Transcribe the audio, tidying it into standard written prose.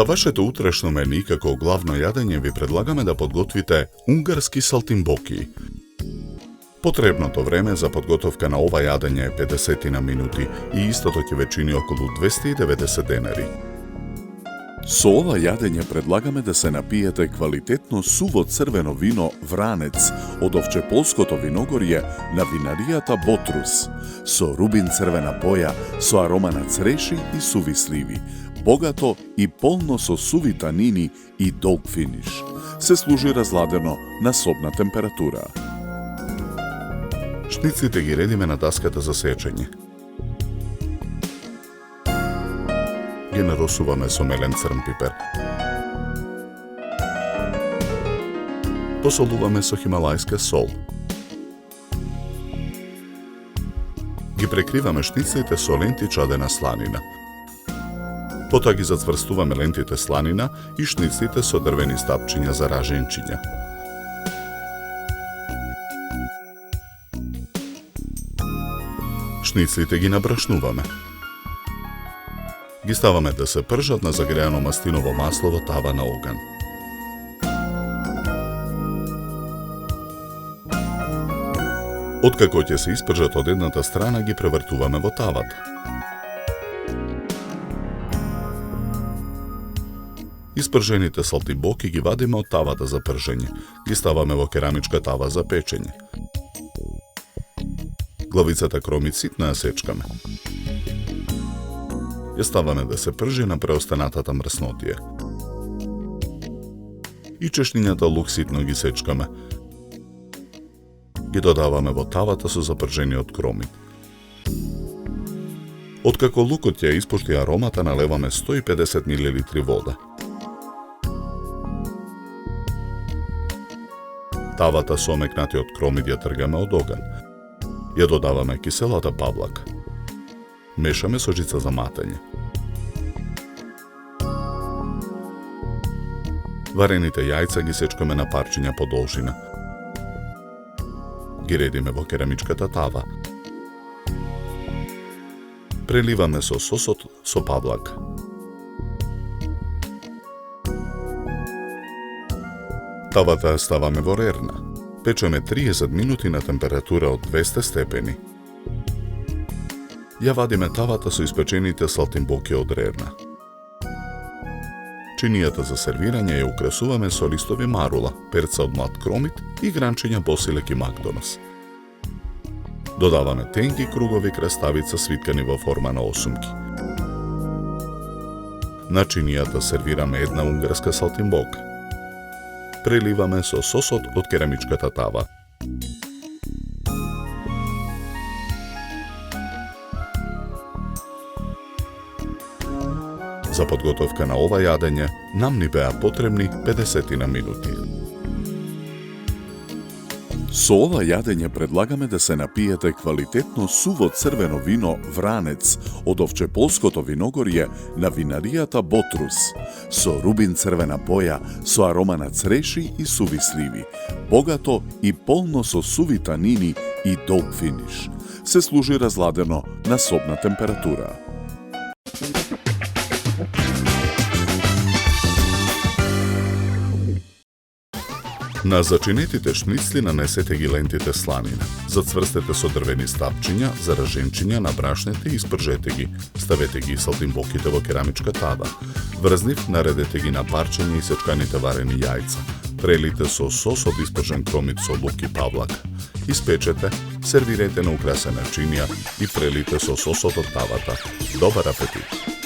За вашето утрешно мени како главно јадење ви предлагаме да подготвите унгарски салтимбоки. Потребното време за подготовка на ова јадење е 50 на минути и истото ќе ве чини околу 290 денари. Со ова јадење предлагаме да се напиете квалитетно суво црвено вино Вранец од Овчеполското виногорје на винаријата Ботрус, со рубин црвена боја, со арома на цреши и суви сливи, богато и полно со суви танини и долг финиш. Се служи разладено на собна температура. Шниците ги редиме на даската за сечење. Ги наросуваме со мелен црн пипер. Посолуваме со хималајска сол. Ги прекриваме шниците со ленти чадена сланина. Потоа ги зацврстуваме лентите сланина и шниците со дрвени стапчиња за раженчиња. Шниците ги набрашнуваме. Ги ставаме да се пржат на загреано мастиново масло во тава на оган. Откако ќе се испржат од едната страна, ги превртуваме во тавата. Испржените салтимбоки ги вадиме од тавата за пржење, ги ставаме во керамичка тава за печење. Главицата кромит ситно ја сечкаме. Ја ставаме да се пржи на преостанатата мрснотија. И чешнињата лук ситно ги сечкаме. Ги додаваме во тавата со запржениот кромит. Откако лукот ја испушти аромата, налеваме 150 мл вода. Тавата со омекнатиот кромит ја тргаме од оган. Ја додаваме киселата павлака. Мешаме со жица за матење. Варените јајца ги сечкаме на парчиња по должина. Ги редиме во керамичката тава. Преливаме со сосот со павлака. Тавата ја ставаме во рерна. Печеме 30 минути на температура од 200 степени. Ја вадиме тавата со испечените салтимбоки од рерна. Чинијата за сервирање ја украсуваме со листови марула, перца од млад кромит и гранчиња босилек и макдонос. Додаваме тенки кругови краставица свиткани во форма на осумки. На чинијата сервираме една унгарска салтимбока. Преливаме со сосот од керамичката тава. За подготовка на ова јадење нам ни беа потребни 50 на минути. Со ова јадење предлагаме да се напиете квалитетно суво црвено вино Вранец од Овчеполското виногорје на винаријата Ботрус, со рубин црвена боја, со арома на цреши и суви сливи, богато и полно со суви танини и долг финиш. Се служи разладено на собна температура. На зачинетите шницли нанесете ги лентите сланина. Зацврстете со дрвени стапчиња, за раженчиња набрашнете и испржете ги. Ставете ги салтимбоките во керамичка тава. Врз нив наредете ги на парчиња и сечканите варени јајца. Прелите со сос од испржен кромит со лук и павлак. Испечете, сервирете на украсена чинија и прелите со сосот од тавата. Добар апетит!